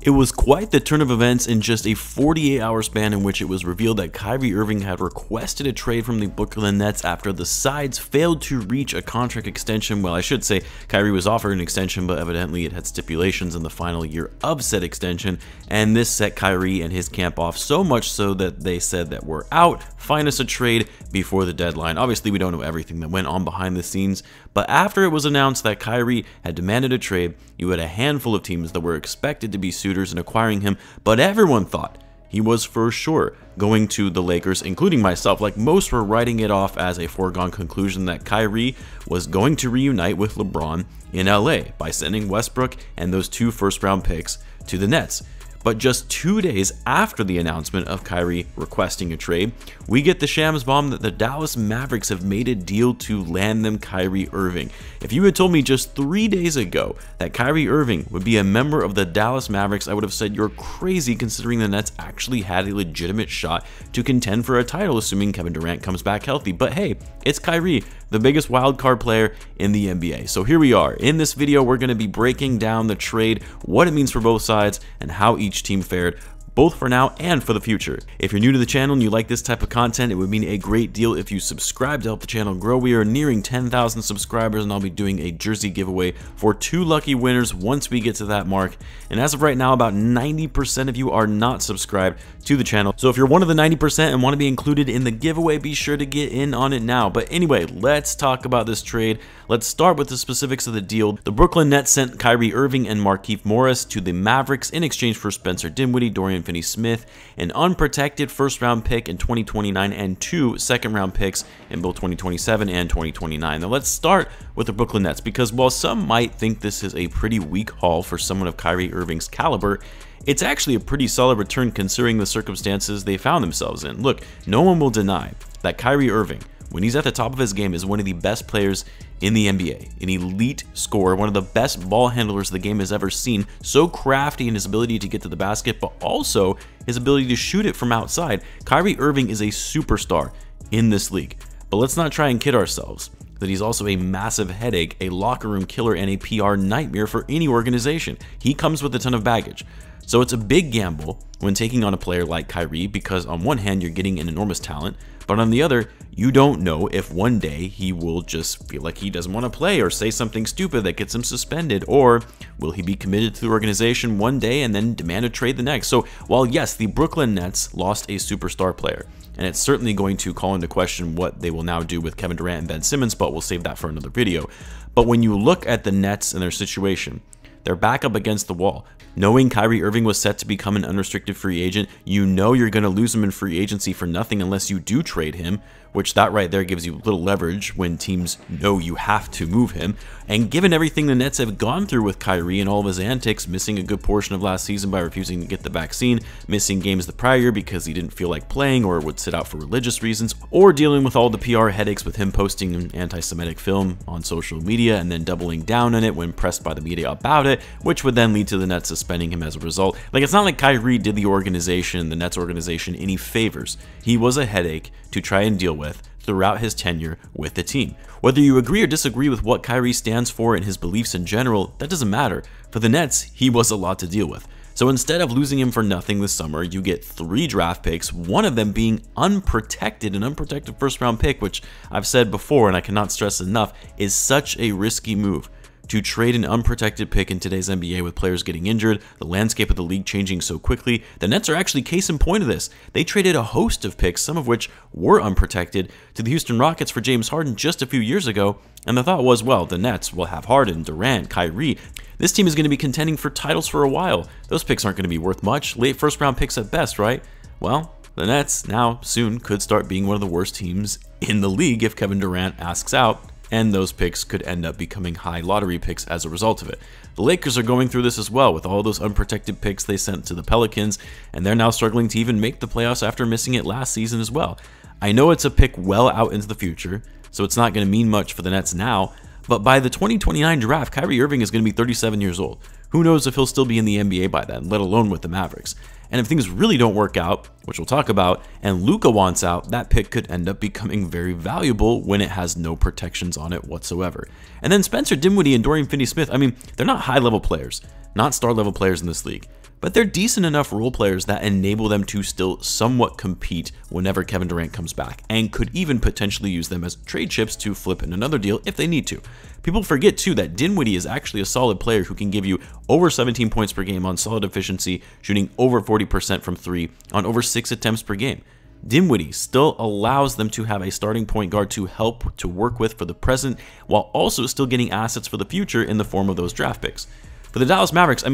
It was quite the turn of events in just a 48-hour span in which it was revealed that Kyrie Irving had requested a trade from the Brooklyn Nets after the sides failed to reach a contract extension. Well, I should say Kyrie was offered an extension, but evidently it had stipulations in the final year of said extension, and this set Kyrie and his camp off so much so that they said that we're out, find us a trade before the deadline. Obviously, we don't know everything that went on behind the scenes, but after it was announced that Kyrie had demanded a trade, you had a handful of teams that were expected to be suitors in acquiring him, but everyone thought he was for sure going to the Lakers, including myself. Like, most were writing it off as a foregone conclusion that Kyrie was going to reunite with LeBron in LA by sending Westbrook and those 2 first-round picks to the Nets. But just 2 days after the announcement of Kyrie requesting a trade, we get the shams bomb that the Dallas Mavericks have made a deal to land them Kyrie Irving. If you had told me just 3 days ago that Kyrie Irving would be a member of the Dallas Mavericks, I would have said you're crazy, considering the Nets actually had a legitimate shot to contend for a title, assuming Kevin Durant comes back healthy. But hey, it's Kyrie, the biggest wildcard player in the NBA. So here we are. In this video, we're going to be breaking down the trade, what it means for both sides, and how each team fared, both for now and for the future. If you're new to the channel and you like this type of content, it would mean a great deal if you subscribe to help the channel grow. We are nearing 10,000 subscribers, and I'll be doing a jersey giveaway for 2 lucky winners once we get to that mark. And as of right now, about 90% of you are not subscribed to the channel. So if you're one of the 90% and want to be included in the giveaway, be sure to get in on it now. But anyway, let's talk about this trade. Let's start with the specifics of the deal. The Brooklyn Nets sent Kyrie Irving and Markieff Morris to the Mavericks in exchange for Spencer Dinwiddie, Dorian Finney-Smith, an unprotected first-round pick in 2029, and 2 second-round picks in both 2027 and 2029. Now let's start with the Brooklyn Nets, because while some might think this is a pretty weak haul for someone of Kyrie Irving's caliber, it's actually a pretty solid return considering the circumstances they found themselves in. Look, no one will deny that Kyrie Irving, when he's at the top of his game, is one of the best players in the NBA, an elite scorer, one of the best ball handlers the game has ever seen, so crafty in his ability to get to the basket, but also his ability to shoot it from outside. Kyrie Irving is a superstar in this league, but let's not try and kid ourselves that he's also a massive headache, a locker room killer, and a PR nightmare for any organization. He comes with a ton of baggage. So it's a big gamble when taking on a player like Kyrie, because on one hand, you're getting an enormous talent, but on the other, you don't know if one day he will just feel like he doesn't want to play or say something stupid that gets him suspended, or will he be committed to the organization one day and then demand a trade the next. So while yes, the Brooklyn Nets lost a superstar player, and it's certainly going to call into question what they will now do with Kevin Durant and Ben Simmons, but we'll save that for another video. But when you look at the Nets and their situation, they're back up against the wall. Knowing Kyrie Irving was set to become an unrestricted free agent, you know you're going to lose him in free agency for nothing unless you do trade him, which that right there gives you little leverage when teams know you have to move him. And given everything the Nets have gone through with Kyrie and all of his antics, missing a good portion of last season by refusing to get the vaccine, missing games the prior year because he didn't feel like playing or would sit out for religious reasons, or dealing with all the PR headaches with him posting an anti-Semitic film on social media and then doubling down on it when pressed by the media about it, which would then lead to the Nets suspending him as a result. Like, it's not like Kyrie did the organization, the Nets organization, any favors. He was a headache to try and deal with throughout his tenure with the team. Whether you agree or disagree with what Kyrie stands for and his beliefs in general, that doesn't matter. For the Nets, he was a lot to deal with. So instead of losing him for nothing this summer, you get 3 draft picks, one of them being unprotected, an unprotected first-round pick, which I've said before and I cannot stress enough, is such a risky move. To trade an unprotected pick in today's NBA with players getting injured, the landscape of the league changing so quickly, the Nets are actually case in point of this. They traded a host of picks, some of which were unprotected, to the Houston Rockets for James Harden just a few years ago, and the thought was, well, the Nets will have Harden, Durant, Kyrie. This team is going to be contending for titles for a while. Those picks aren't going to be worth much, late first-round picks at best, right? Well, the Nets now soon could start being one of the worst teams in the league if Kevin Durant asks out, and those picks could end up becoming high lottery picks as a result of it. The Lakers are going through this as well with all those unprotected picks they sent to the Pelicans, and they're now struggling to even make the playoffs after missing it last season as well. I know it's a pick well out into the future, so it's not going to mean much for the Nets now, but by the 2029 draft, Kyrie Irving is going to be 37 years old. Who knows if he'll still be in the NBA by then, let alone with the Mavericks. And if things really don't work out, which we'll talk about, and Luka wants out, that pick could end up becoming very valuable when it has no protections on it whatsoever. And then Spencer Dinwiddie and Dorian Finney-Smith, I mean, they're not high-level players, not star-level players in this league. but they're decent enough role players that enable them to still somewhat compete whenever Kevin Durant comes back, and could even potentially use them as trade chips to flip in another deal if they need to. People forget too that Dinwiddie is actually a solid player who can give you over 17 points per game on solid efficiency, shooting over 40% from 3 on over 6 attempts per game. Dinwiddie still allows them to have a starting point guard to help to work with for the present, while also still getting assets for the future in the form of those draft picks. For the Dallas Mavericks,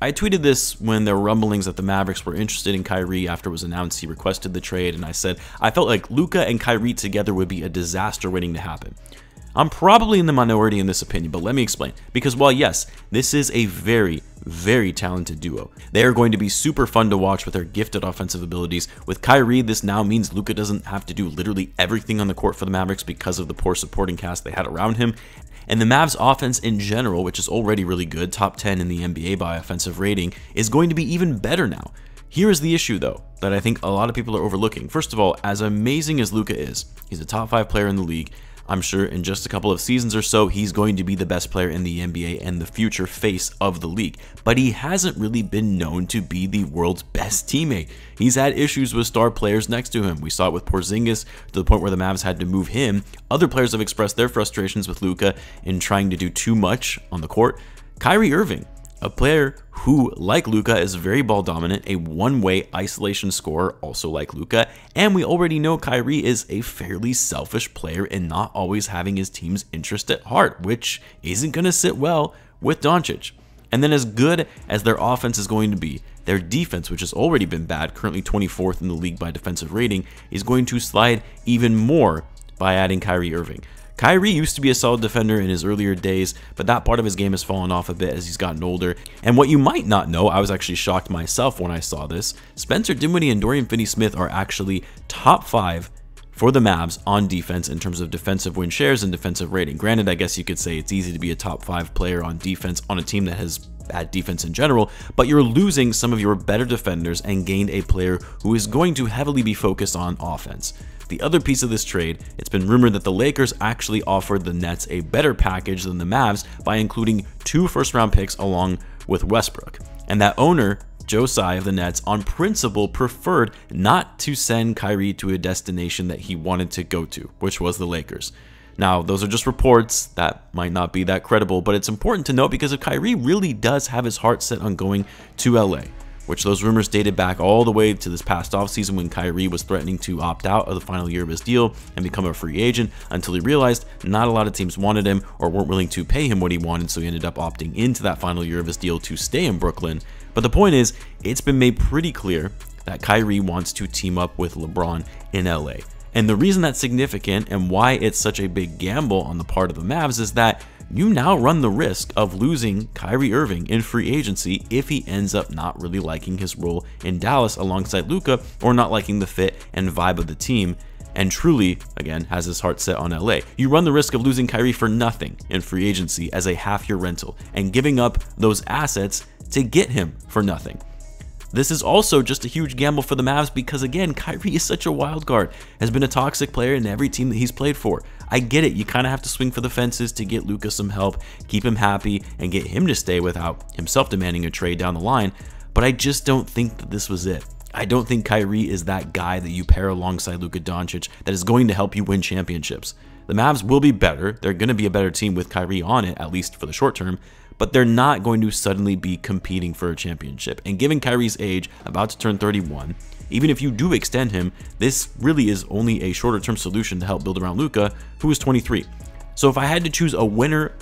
I tweeted this when there were rumblings that the Mavericks were interested in Kyrie after it was announced he requested the trade, and I said I felt like Luka and Kyrie together would be a disaster waiting to happen. I'm probably in the minority in this opinion, but let me explain. Because while yes, this is a very, very talented duo, they are going to be super fun to watch with their gifted offensive abilities. With Kyrie, this now means Luka doesn't have to do literally everything on the court for the Mavericks because of the poor supporting cast they had around him. And the Mavs offense in general, which is already really good, top 10 in the NBA by offensive rating, is going to be even better now. Here is the issue though, that I think a lot of people are overlooking. First of all, as amazing as Luka is, he's a top 5 player in the league. I'm sure in just a couple of seasons or so, he's going to be the best player in the NBA and the future face of the league. But he hasn't really been known to be the world's best teammate. He's had issues with star players next to him. We saw it with Porzingis to the point where the Mavs had to move him. Other players have expressed their frustrations with Luka in trying to do too much on the court. Kyrie Irving, a player who, like Luka, is very ball dominant, a one-way isolation scorer, also like Luka, and we already know Kyrie is a fairly selfish player and not always having his team's interest at heart, which isn't going to sit well with Doncic. And then as good as their offense is going to be, their defense, which has already been bad, currently 24th in the league by defensive rating, is going to slide even more by adding Kyrie Irving. Kyrie used to be a solid defender in his earlier days, but that part of his game has fallen off a bit as he's gotten older. And what you might not know, I was actually shocked myself when I saw this, Spencer Dinwiddie and Dorian Finney-Smith are actually top 5 for the Mavs on defense in terms of defensive win shares and defensive rating. Granted, I guess you could say it's easy to be a top 5 player on defense on a team that has bad defense in general, but you're losing some of your better defenders and gained a player who is going to heavily be focused on offense. The other piece of this trade, it's been rumored that the Lakers actually offered the Nets a better package than the Mavs by including 2 first-round picks along with Westbrook. And that owner, Joe Tsai of the Nets, on principle preferred not to send Kyrie to a destination that he wanted to go to, which was the Lakers. Now, those are just reports that might not be that credible, but it's important to note because if Kyrie really does have his heart set on going to LA, which those rumors dated back all the way to this past offseason when Kyrie was threatening to opt out of the final year of his deal and become a free agent until he realized not a lot of teams wanted him or weren't willing to pay him what he wanted, so he ended up opting into that final year of his deal to stay in Brooklyn. But the point is, it's been made pretty clear that Kyrie wants to team up with LeBron in LA. And the reason that's significant and why it's such a big gamble on the part of the Mavs is that you now run the risk of losing Kyrie Irving in free agency if he ends up not really liking his role in Dallas alongside Luka, or not liking the fit and vibe of the team, and truly, again, has his heart set on LA. You run the risk of losing Kyrie for nothing in free agency as a half-year rental and giving up those assets to get him for nothing. This is also just a huge gamble for the Mavs because, again, Kyrie is such a wild card, has been a toxic player in every team that he's played for. I get it, you kind of have to swing for the fences to get Luka some help, keep him happy, and get him to stay without himself demanding a trade down the line, but I just don't think that this was it. I don't think Kyrie is that guy that you pair alongside Luka Doncic that is going to help you win championships. The Mavs will be better, they're going to be a better team with Kyrie on it, at least for the short term, but they're not going to suddenly be competing for a championship. And given Kyrie's age, about to turn 31, even if you do extend him, this really is only a shorter term solution to help build around Luka, who is 23. So if I had to choose a winner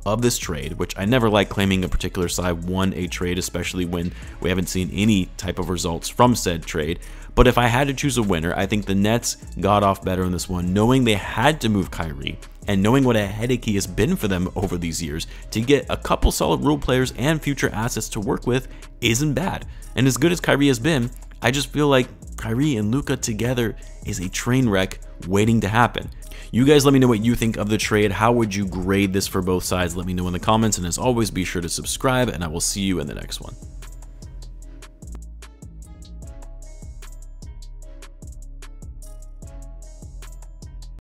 of this trade, which I never like claiming a particular side won a trade, especially when we haven't seen any type of results from said trade, but if I had to choose a winner, I think the Nets got off better in this one, knowing they had to move Kyrie, and knowing what a headache he has been for them over these years. To get a couple solid role players and future assets to work with isn't bad. And as good as Kyrie has been, I just feel like Kyrie and Luka together is a train wreck waiting to happen. You guys let me know what you think of the trade. How would you grade this for both sides? Let me know in the comments, and as always, be sure to subscribe, and I will see you in the next one.